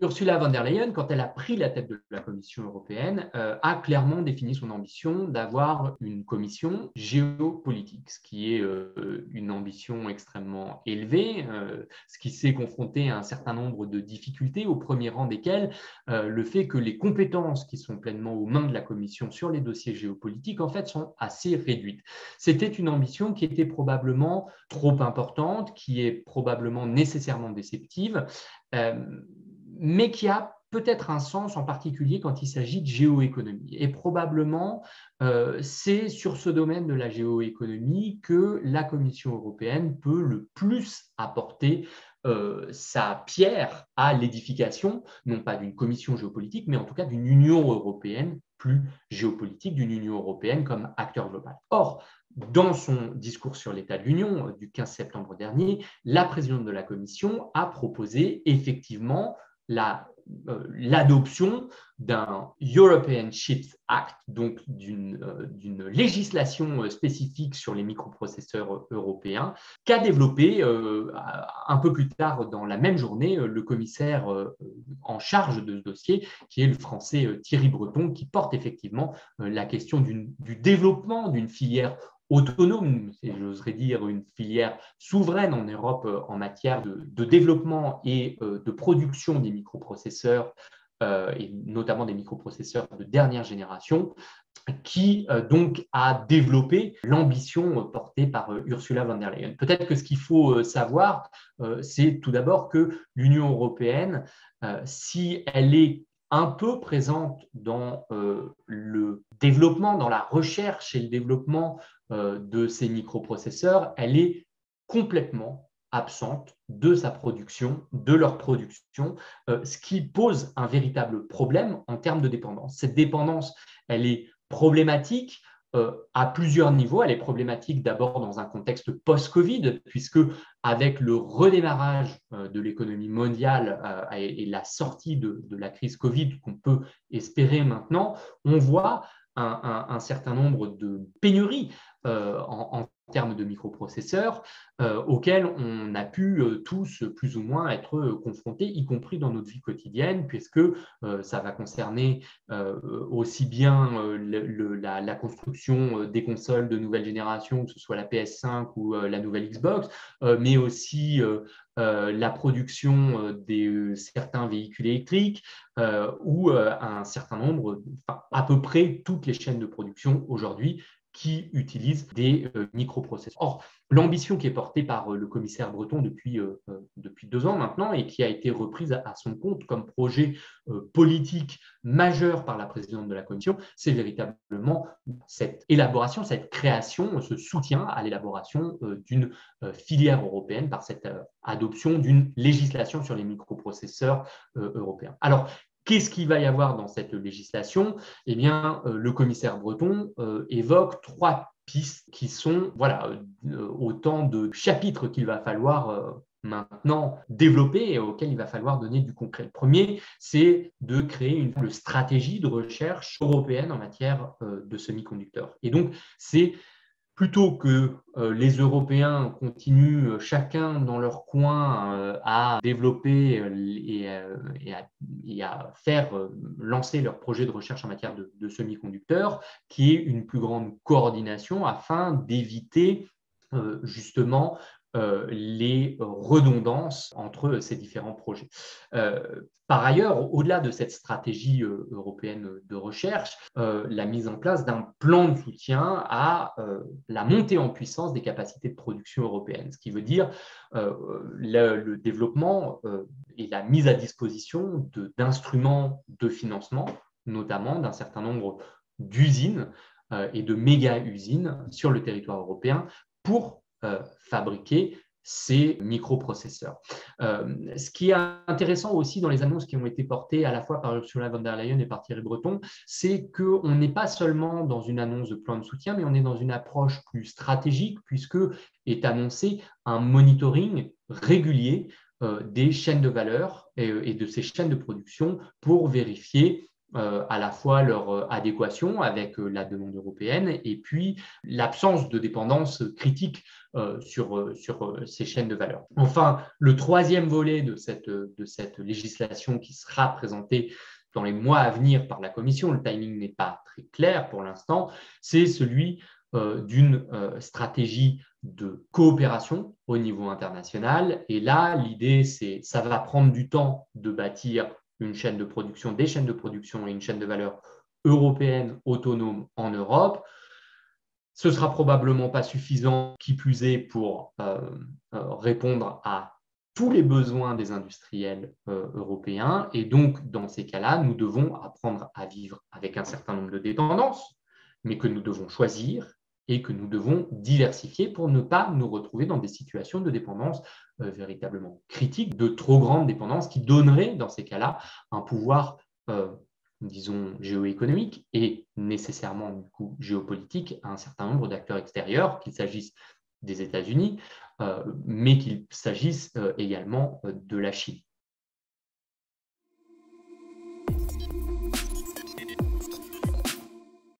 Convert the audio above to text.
Ursula von der Leyen, quand elle a pris la tête de la Commission européenne, a clairement défini son ambition d'avoir une commission géopolitique, ce qui est une ambition extrêmement élevée, ce qui s'est confronté à un certain nombre de difficultés, au premier rang desquelles le fait que les compétences qui sont pleinement aux mains de la Commission sur les dossiers géopolitiques, en fait, sont assez réduites. C'était une ambition qui était probablement trop importante, qui est probablement nécessairement déceptive, mais qui a peut-être un sens en particulier quand il s'agit de géoéconomie. Et probablement, c'est sur ce domaine de la géoéconomie que la Commission européenne peut le plus apporter sa pierre à l'édification, non pas d'une commission géopolitique, mais en tout cas d'une Union européenne plus géopolitique, d'une Union européenne comme acteur global. Or, dans son discours sur l'état de l'Union du 15 septembre dernier, la présidente de la Commission a proposé effectivement l'adoption d'un European Chips Act, donc d'une législation spécifique sur les microprocesseurs européens, qu'a développé un peu plus tard dans la même journée le commissaire en charge de ce dossier, qui est le français Thierry Breton, qui porte effectivement la question du développement d'une filière autonome, j'oserais dire une filière souveraine en Europe en matière de développement et de production des microprocesseurs, et notamment des microprocesseurs de dernière génération, qui donc a développé l'ambition portée par Ursula von der Leyen. Peut-être que ce qu'il faut savoir, c'est tout d'abord que l'Union européenne, si elle est un peu présente dans le développement, dans la recherche et le développement de ces microprocesseurs, elle est complètement absente de sa production, de leur production, ce qui pose un véritable problème en termes de dépendance. Cette dépendance, elle est problématique à plusieurs niveaux. Elle est problématique d'abord dans un contexte post-Covid, puisque avec le redémarrage de l'économie mondiale et la sortie de la crise Covid qu'on peut espérer maintenant, on voit un certain nombre de pénuries en termes de microprocesseurs auxquels on a pu tous plus ou moins être confrontés, y compris dans notre vie quotidienne, puisque ça va concerner aussi bien la construction des consoles de nouvelle génération, que ce soit la PS5 ou la nouvelle Xbox, mais aussi la production de certains véhicules électriques ou un certain nombre, à peu près toutes les chaînes de production aujourd'hui qui utilisent des microprocesseurs. Or, l'ambition qui est portée par le commissaire Breton depuis 2 ans maintenant et qui a été reprise à son compte comme projet politique majeur par la présidente de la Commission, c'est véritablement cette élaboration, cette création, ce soutien à l'élaboration d'une filière européenne par cette adoption d'une législation sur les microprocesseurs européens. Alors, qu'est-ce qu'il va y avoir dans cette législation? Eh bien, le commissaire Breton évoque 3 pistes qui sont autant de chapitres qu'il va falloir maintenant développer et auxquels il va falloir donner du concret. Le premier, c'est de créer une stratégie de recherche européenne en matière de semi-conducteurs. Et donc, c'est plutôt que les Européens continuent chacun dans leur coin à développer et à faire lancer leurs projets de recherche en matière de semi-conducteurs, qui est une plus grande coordination afin d'éviter justement les redondances entre ces différents projets. Par ailleurs, au-delà de cette stratégie européenne de recherche, la mise en place d'un plan de soutien à la montée en puissance des capacités de production européennes, ce qui veut dire le développement et la mise à disposition d'instruments de financement, notamment d'un certain nombre d'usines et de méga-usines sur le territoire européen pour fabriquer ces microprocesseurs. Ce qui est intéressant aussi dans les annonces qui ont été portées à la fois par Ursula von der Leyen et par Thierry Breton, c'est qu'on n'est pas seulement dans une annonce de plan de soutien, mais on est dans une approche plus stratégique, puisque est annoncé un monitoring régulier des chaînes de valeur et de ces chaînes de production pour vérifier à la fois leur adéquation avec la demande européenne et puis l'absence de dépendance critique sur ces chaînes de valeur. Enfin, le troisième volet de cette législation qui sera présentée dans les mois à venir par la Commission, le timing n'est pas très clair pour l'instant, c'est celui d'une stratégie de coopération au niveau international. Et là, l'idée, c'est ça va prendre du temps de bâtir une chaîne de production, des chaînes de production et une chaîne de valeur européenne autonome en Europe. Ce ne sera probablement pas suffisant, qui plus est, pour répondre à tous les besoins des industriels européens. Et donc, dans ces cas-là, nous devons apprendre à vivre avec un certain nombre de dépendances, mais que nous devons choisir et que nous devons diversifier pour ne pas nous retrouver dans des situations de dépendance véritablement critiques, de trop grande dépendance qui donnerait, dans ces cas-là, un pouvoir disons, géoéconomique et nécessairement du coup géopolitique à un certain nombre d'acteurs extérieurs, qu'il s'agisse des États-Unis, mais qu'il s'agisse également de la Chine.